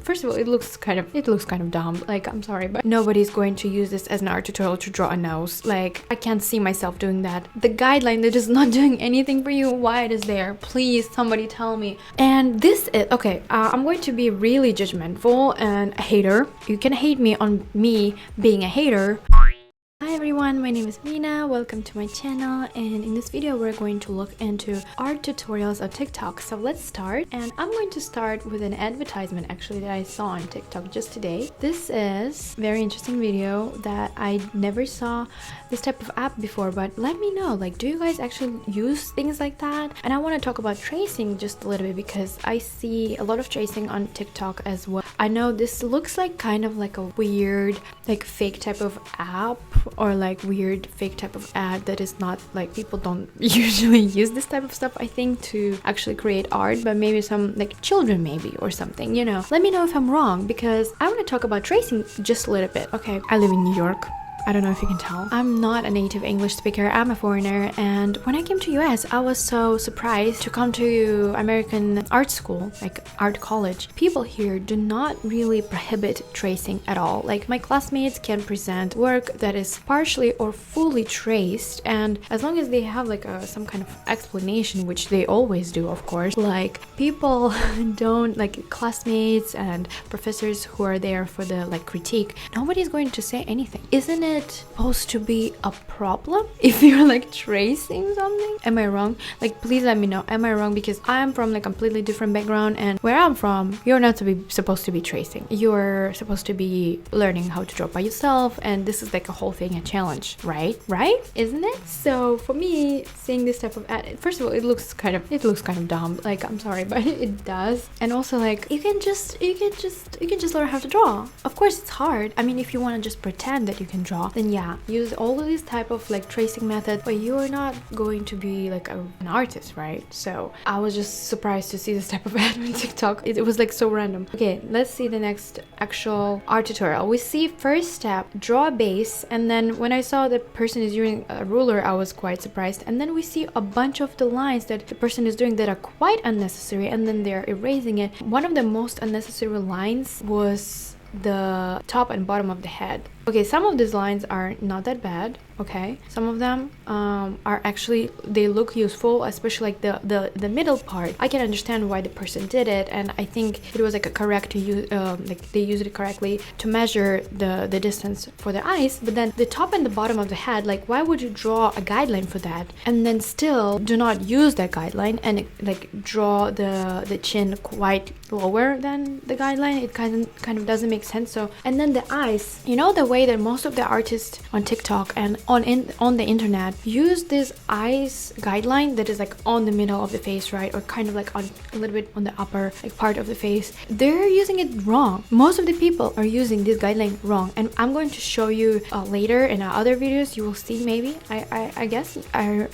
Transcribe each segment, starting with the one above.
First of all, it looks kind of dumb. Like, I'm sorry, but nobody's going to use this as an art tutorial to draw a nose. Like, I can't see myself doing that. The guideline that is not doing anything for you, why it is there? Please, somebody tell me. And this is okay. I'm going to be really judgmental and a hater. You can hate me on me being a hater. Hi everyone, my name is Rina, welcome to my channel, and in this video we're going to look into art tutorials on TikTok. So let's start, and I'm going to start with an advertisement actually that I saw on TikTok just today. This is a very interesting video that I never saw this type of app before, but let me know, like, do you guys actually use things like that? And I want to talk about tracing just a little bit because I see a lot of tracing on TikTok as well. I know this looks like kind of like a weird, like fake type of app, or like weird fake type of ad that is not like, people don't usually use this type of stuff, I think, to actually create art, but maybe some like children maybe or something, you know. Let me know if I'm wrong, because I want to talk about tracing just a little bit. Okay, I live in New York. I don't know if you can tell. I'm not a native English speaker, I'm a foreigner, and when I came to US, I was so surprised to come to American art school, like art college. People here do not really prohibit tracing at all. Like, my classmates can present work that is partially or fully traced, and as long as they have like some kind of explanation, which they always do, of course, like people don't, like classmates and professors who are there for the like critique, nobody's going to say anything. Isn't it supposed to be a problem if you're like tracing something? Am I wrong? Like, please let me know, am I wrong? Because I'm from like completely different background, and where I'm from, you're not supposed to be tracing. You're supposed to be learning how to draw by yourself, and this is like a whole thing, a challenge, right? Isn't it? So for me, seeing this type of ad, first of all, it looks kind of dumb. Like, I'm sorry, but it does. And also, like, you can just learn how to draw. Of course it's hard. I mean, if you want to just pretend that you can draw, then yeah, use all of these type of like tracing methods, but you are not going to be like an artist, right? So I was just surprised to see this type of ad on TikTok. It was like so random. Okay, let's see the next actual art tutorial. We see first step, draw a base, and then when I saw the person is using a ruler, I was quite surprised. And then we see a bunch of the lines that the person is doing that are quite unnecessary, and then they're erasing it. One of the most unnecessary lines was the top and bottom of the head. Okay, some of these lines are not that bad. Okay, some of them are actually, they look useful, especially like the middle part. I can understand why the person did it, and I think it was like a correct use, like they used it correctly to measure the distance for the eyes. But then the top and the bottom of the head, like, why would you draw a guideline for that and then still do not use that guideline and like draw the chin quite lower than the guideline? It kind of doesn't make sense. So, and then the eyes, you know, the way that most of the artists on TikTok and on the internet use this eyes guideline that is like on the middle of the face, right, or kind of like on a little bit on the upper like part of the face. They're using it wrong. Most of the people are using this guideline wrong, and I'm going to show you later in other videos. You will see, maybe, I guess,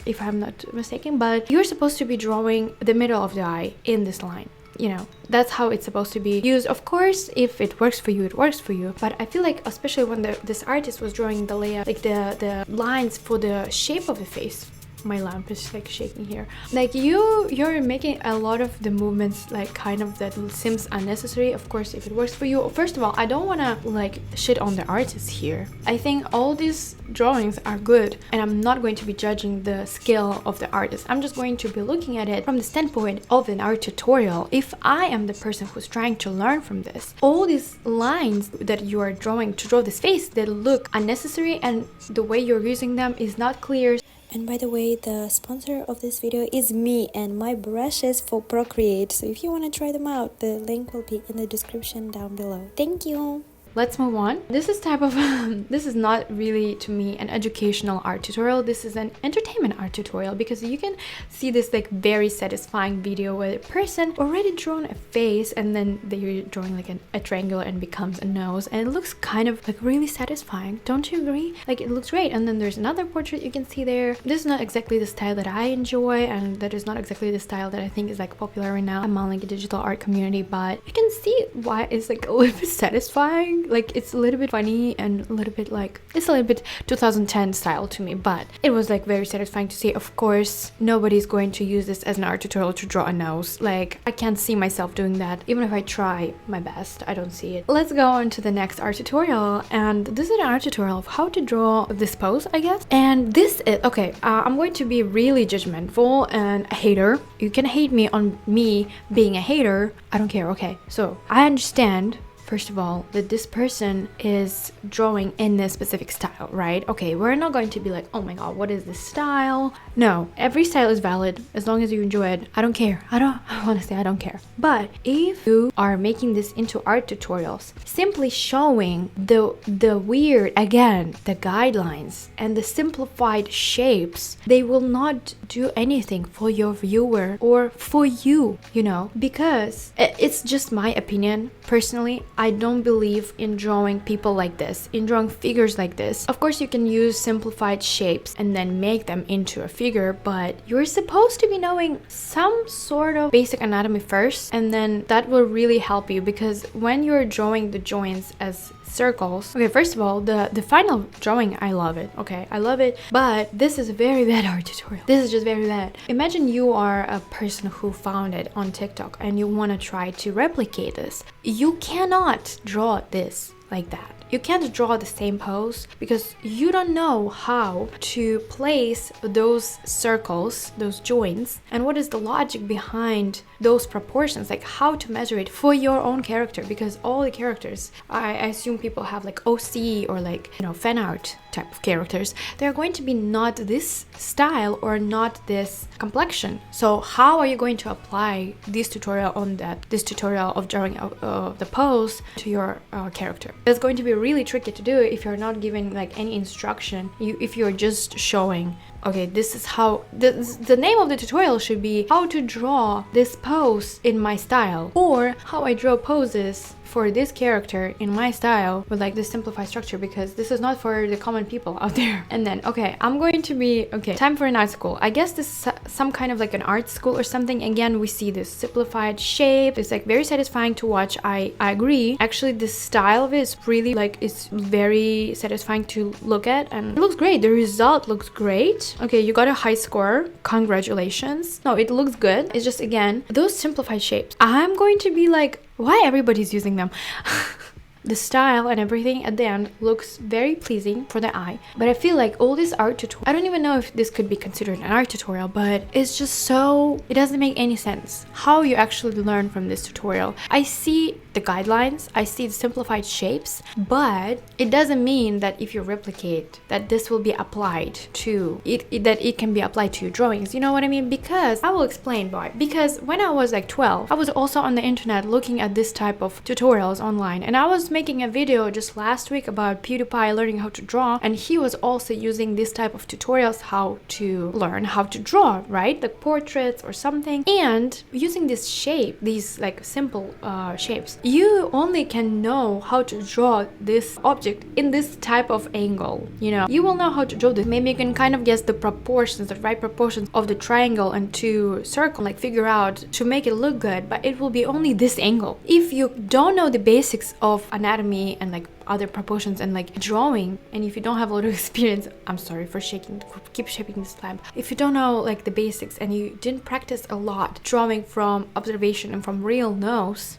if I'm not mistaken, but you're supposed to be drawing the middle of the eye in this line. You know, that's how it's supposed to be used. Of course, if it works for you, it works for you. But I feel like, especially when this artist was drawing the layout, like the lines for the shape of the face. My lamp is like shaking here. Like, you're making a lot of the movements like kind of that seems unnecessary. Of course, if it works for you. First of all, I don't want to like shit on the artist here. I think all these drawings are good, and I'm not going to be judging the skill of the artist. I'm just going to be looking at it from the standpoint of an art tutorial. If I am the person who's trying to learn from this, all these lines that you are drawing to draw this face that look unnecessary, and the way you're using them is not clear. And by the way, the sponsor of this video is me and my brushes for Procreate. So if you want to try them out, the link will be in the description down below. Thank you! Let's move on. This is this is not really, to me, an educational art tutorial. This is an entertainment art tutorial, because you can see this like very satisfying video where a person already drawn a face, and then they're drawing like a triangle and becomes a nose, and it looks kind of like really satisfying. Don't you agree? Like, it looks great. And then there's another portrait you can see there. This is not exactly the style that I enjoy, and that is not exactly the style that I think is like popular right now among like a digital art community, but you can see why it's like a little bit satisfying. drawing. Like, it's a little bit funny and a little bit like, it's a little bit 2010 style to me, but it was like very satisfying to see. Of course, nobody's going to use this as an art tutorial to draw a nose. Like, I can't see myself doing that. Even if I try my best, I don't see it. Let's go on to the next art tutorial, and this is an art tutorial of how to draw this pose, I guess. And this is, okay, I'm going to be really judgmental and a hater. You can hate me on me being a hater. I don't care, okay? So, I understand, first of all, that this person is drawing in this specific style, right? Okay, we're not going to be like, oh my god, what is this style? No, every style is valid as long as you enjoy it. I don't care. Honestly, I don't care. But if you are making this into art tutorials, simply showing the weird, again, the guidelines and the simplified shapes, they will not do anything for your viewer or for you, you know, because it's just my opinion. Personally, I don't believe in drawing people like this, in drawing figures like this. Of course, you can use simplified shapes and then make them into a figure, but you're supposed to be knowing some sort of basic anatomy first, and then that will really help you, because when you're drawing the joints as circles, okay, first of all, the final drawing, I love it, okay, I love it, but this is a very bad art tutorial. This is just very bad. Imagine you are a person who found it on TikTok and you want to try to replicate this. You cannot draw this like that. You can't draw the same pose because you don't know how to place those circles, those joints, and what is the logic behind those proportions, like how to measure it for your own character, because all the characters, I assume people have like OC or like, you know, fan art type of characters. They're going to be not this style or not this complexion. So how are you going to apply this tutorial on that, this tutorial of drawing the pose to your character? That's going to be really tricky to do if you're not giving like any instruction. If you're just showing, okay, this is how, the name of the tutorial should be how to draw this pose in my style, or how I draw poses for this character in my style with like this simplified structure, because this is not for the common people out there. And then, okay, I'm going to be, okay, time for an art school. I guess this is some kind of like an art school or something. Again, we see this simplified shape. It's like very satisfying to watch. I agree. Actually, the style of it is really like, it's very satisfying to look at, and it looks great. The result looks great. Okay, you got a high score. Congratulations. No, it looks good. It's just, again, those simplified shapes. I'm going to be like, why everybody's using them? The style and everything at the end looks very pleasing for the eye, but I feel like all this art tutorial, I don't even know if this could be considered an art tutorial, but it's just so, it doesn't make any sense how you actually learn from this tutorial. I see the guidelines, I see the simplified shapes, but it doesn't mean that if you replicate that this will be applied to it, that it can be applied to your drawings. You know what I mean? Because I will explain why. Because when I was like 12, I was also on the internet looking at this type of tutorials online, and I was making a video just last week about PewDiePie learning how to draw, and he was also using this type of tutorials how to learn how to draw, right? Like portraits or something. And using this shape, these like simple shapes, you only can know how to draw this object in this type of angle. You know, you will know how to draw this. Maybe you can kind of guess the proportions, the right proportions of the triangle and to circle, like figure out to make it look good, but it will be only this angle. If you don't know the basics of anatomy and like other proportions and like drawing, and if you don't have a lot of experience, I'm sorry for keep shaking this lamp. If you don't know like the basics and you didn't practice a lot drawing from observation and from real nose,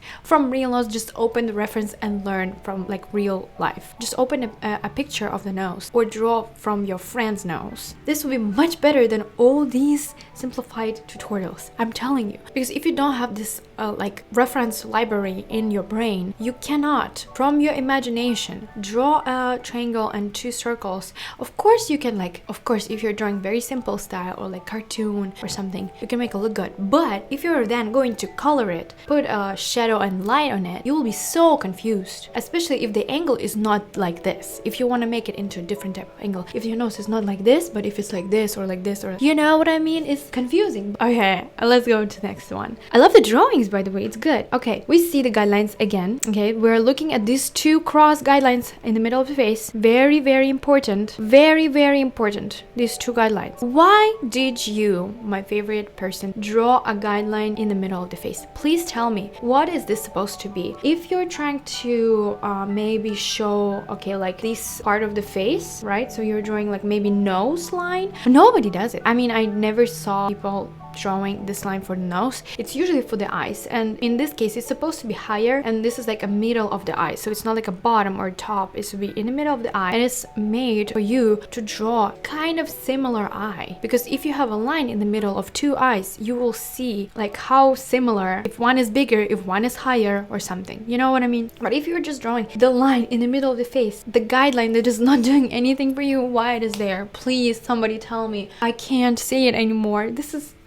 just open the reference and learn from like real life. Just open a picture of the nose or draw from your friend's nose. This will be much better than all these simplified tutorials, I'm telling you. Because if you don't have this like reference library in your brain, you cannot from your imagination draw a triangle and two circles. Of course you can, like, of course if you're drawing very simple style or like cartoon or something, you can make it look good. But if you're then going to color it, put a shadow and light on it, you will be so confused, especially if the angle is not like this. If you want to make it into a different type of angle, if your nose is not like this, but if it's like this, or you know what I mean, it's confusing. Okay, let's go to the next one. I love the drawings, by the way, it's good. Okay, we see the guidelines again. Okay, we're looking at these two cross guidelines in the middle of the face. Very, very important. Very, very important. These two guidelines. Why did you, my favorite person, draw a guideline in the middle of the face? Please tell me, what is this supposed to be? If you're trying to maybe show, okay, like this part of the face, right? So you're drawing like maybe nose line. Nobody does it. I mean, I never saw people drawing this line for the nose. It's usually for the eyes, and in this case it's supposed to be higher, and this is like a middle of the eye, so it's not like a bottom or top. It should be in the middle of the eye, and it's made for you to draw kind of similar eye, because if you have a line in the middle of two eyes, you will see like how similar, if one is bigger, if one is higher or something, you know what I mean? But if you're just drawing the line in the middle of the face, the guideline that is not doing anything for you, why it is there? Please, somebody tell me. I can't see it anymore.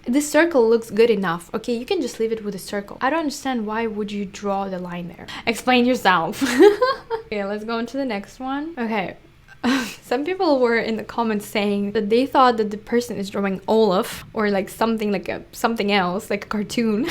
This circle looks good enough. Okay, you can just leave it with a circle. I don't understand why would you draw the line there. Explain yourself. Okay, let's go on to the next one. Okay. Some people were in the comments saying that they thought that the person is drawing Olaf or like something like something else, like a cartoon,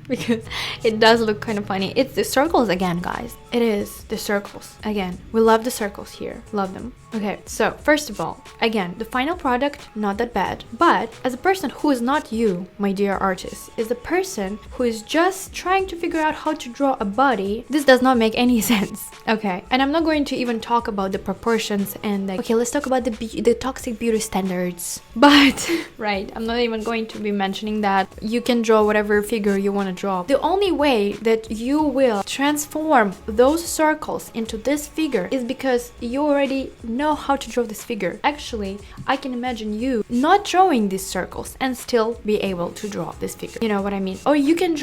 because it does look kind of funny. It's the circles again, guys. It is the circles again. We love the circles here. Love them. Okay, so first of all, again, the final product, not that bad. But as a person who is not you, my dear artist, is the person who is just trying to figure out how to draw a body, this does not make any sense. Okay, and I'm not going to even talk about the proportions and like, okay, let's talk about the toxic beauty standards. But, right, I'm not even going to be mentioning that. You can draw whatever figure you want to draw. The only way that you will transform those circles into this figure is because you already know how to draw this figure. Actually, I can imagine you not drawing these circles and still be able to draw this figure. You know what I mean? Or you can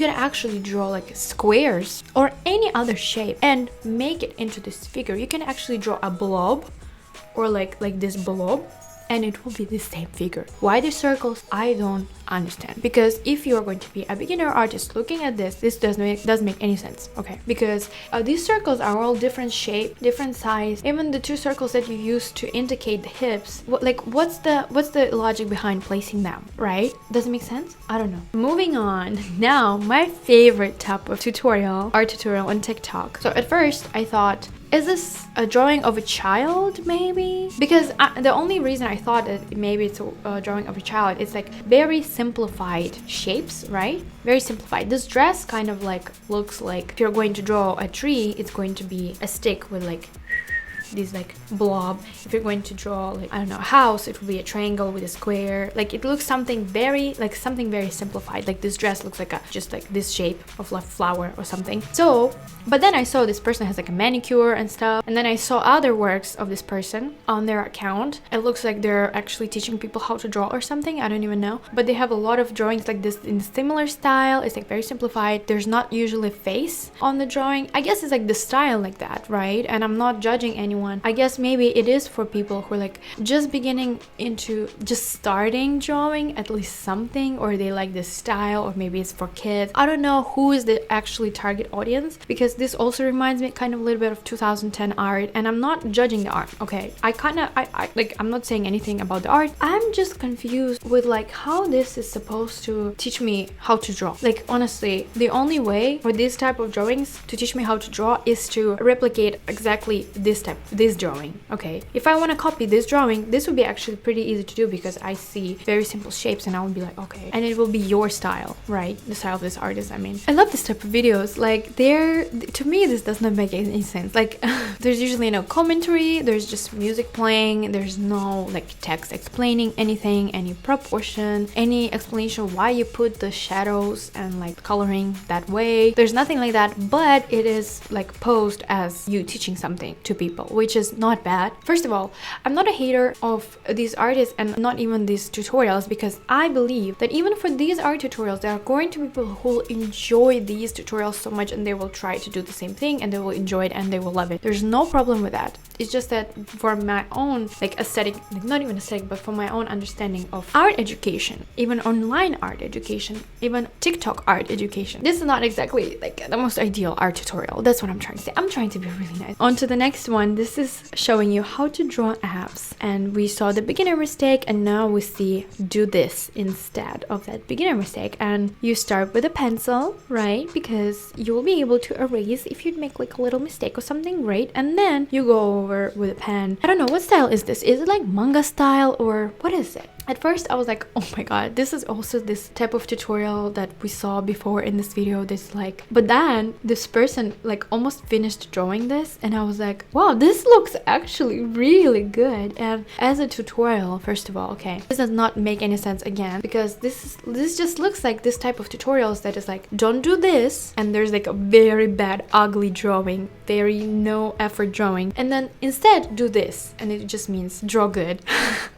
actually draw like squares or any other shape and make it into this figure. You can actually draw a blob or like this blob, and it will be the same figure. Why the circles? I don't understand. Because if you're going to be a beginner artist looking at this doesn't make any sense. Okay, because these circles are all different shape, different size. Even the two circles that you use to indicate the hips, what's the logic behind placing them, right? Does it make sense? I don't know. Moving on. Now, my favorite type of art tutorial on TikTok. So at first I thought, is this a drawing of a child maybe? Because the only reason I thought that maybe it's a drawing of a child, it's like very simplified shapes, right? Very simplified. This dress kind of like looks like if you're going to draw a tree, it's going to be a stick with like this like blob. If you're going to draw like, I don't know, a house, it will be a triangle with a square. Like it looks something very simplified. Like this dress looks like just like this shape of like flower or something. So, but then I saw this person has like a manicure and stuff, and then I saw other works of this person on their account. It looks like they're actually teaching people how to draw or something. I don't even know, but they have a lot of drawings like this in similar style. It's like very simplified. There's not usually a face on the drawing. I guess it's like the style like that, right? And I'm not judging anyone. I guess maybe it is for people who are like just starting drawing at least something, or they like this style, or maybe it's for kids. I don't know who is the actually target audience, because this also reminds me kind of a little bit of 2010 art, and I'm not judging the art, okay? I'm not saying anything about the art. I'm just confused with like how this is supposed to teach me how to draw. Like honestly, the only way for this type of drawings to teach me how to draw is to replicate exactly this drawing. Okay, if I want to copy this drawing, this would be actually pretty easy to do, because I see very simple shapes and I would be like, okay, and it will be your style, right? The style of this artist. I mean, I love this type of videos. Like to me this does not make any sense. Like there's usually no commentary, there's just music playing, there's no like text explaining anything, any proportion, any explanation why you put the shadows and like coloring that way. There's nothing like that, but it is like posed as you teaching something to people, which is not bad. First of all, I'm not a hater of these artists and not even these tutorials, because I believe that even for these art tutorials, there are going to be people who will enjoy these tutorials so much and they will try to do the same thing and they will enjoy it and they will love it. There's no problem with that. It's just that for my own like aesthetic, like not even aesthetic, but for my own understanding of art education, even online art education, even TikTok art education, this is not exactly like the most ideal art tutorial. That's what I'm trying to say. I'm trying to be really nice. On to the next one. This is showing you how to draw abs, and we saw the beginner mistake, and now we see do this instead of that beginner mistake. And you start with a pencil, right? Because you'll be able to erase if you make like a little mistake or something, great. And then you go over with a pen. I don't know, what style is this? Is it like manga style or what is it? At first I was like, oh my god, this is also this type of tutorial that we saw before in this video. This like, but then this person like almost finished drawing this, and I was like, wow, this looks actually really good. And as a tutorial, first of all, okay, this does not make any sense again, because this just looks like this type of tutorials that is like, don't do this, and there's like a very bad ugly drawing, very no effort drawing, and then instead do this, and it just means draw good.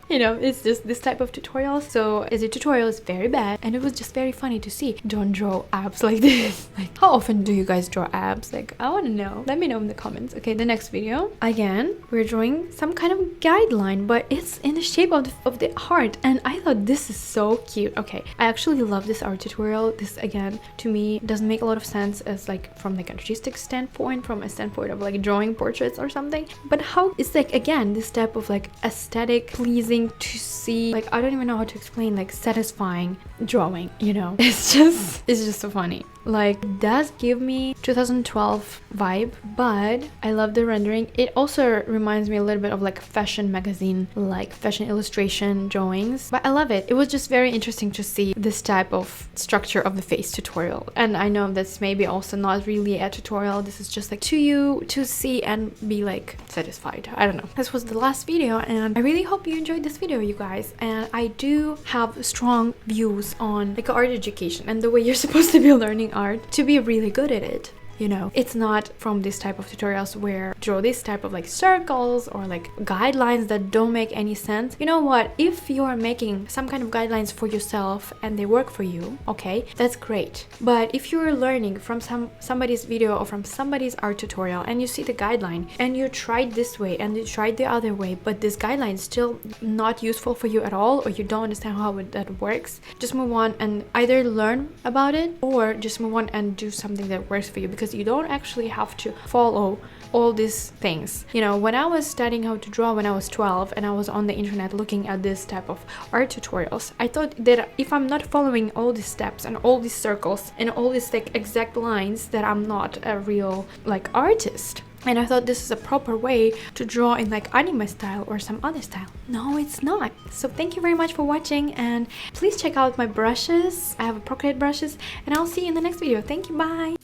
You know, it's just this type of tutorial. So as a tutorial, it's very bad, and it was just very funny to see. Don't draw abs like this. Like, how often do you guys draw abs? Like, I want to know. Let me know in the comments. Okay, the next video, again, we're drawing some kind of guideline, but it's in the shape of the heart, and I thought this is so cute. Okay, I actually love this art tutorial. This, again, to me doesn't make a lot of sense as like from like artistic standpoint, from a standpoint of like drawing portraits or something, but how it's like, again, this type of like aesthetic pleasing to see, like, I don't even know how to explain, like satisfying drawing, you know. It's just so funny. Like, does give me 2012 vibe, but I love the rendering. It also reminds me a little bit of like fashion magazine, like fashion illustration drawings, but I love it. It was just very interesting to see this type of structure of the face tutorial. And I know that's maybe also not really a tutorial. This is just like to you to see and be like satisfied. I don't know. This was the last video, and I really hope you enjoyed this video, you guys. And I do have strong views on like art education and the way you're supposed to be learning art to be really good at it. You know, it's not from this type of tutorials where draw this type of like circles or like guidelines that don't make any sense. You know what, if you are making some kind of guidelines for yourself and they work for you, okay, that's great. But if you're learning from somebody's video or from somebody's art tutorial, and you see the guideline and you tried this way and you tried the other way, but this guideline is still not useful for you at all, or you don't understand how that works, just move on and either learn about it or just move on and do something that works for you, because you don't actually have to follow all these things. You know, when I was studying how to draw when I was 12 and I was on the internet looking at this type of art tutorials, I thought that if I'm not following all these steps and all these circles and all these like exact lines, that I'm not a real like artist. And I thought this is a proper way to draw in like anime style or some other style. No, it's not. So thank you very much for watching, and please check out my brushes. I have Procreate brushes, and I'll see you in the next video. Thank you, bye!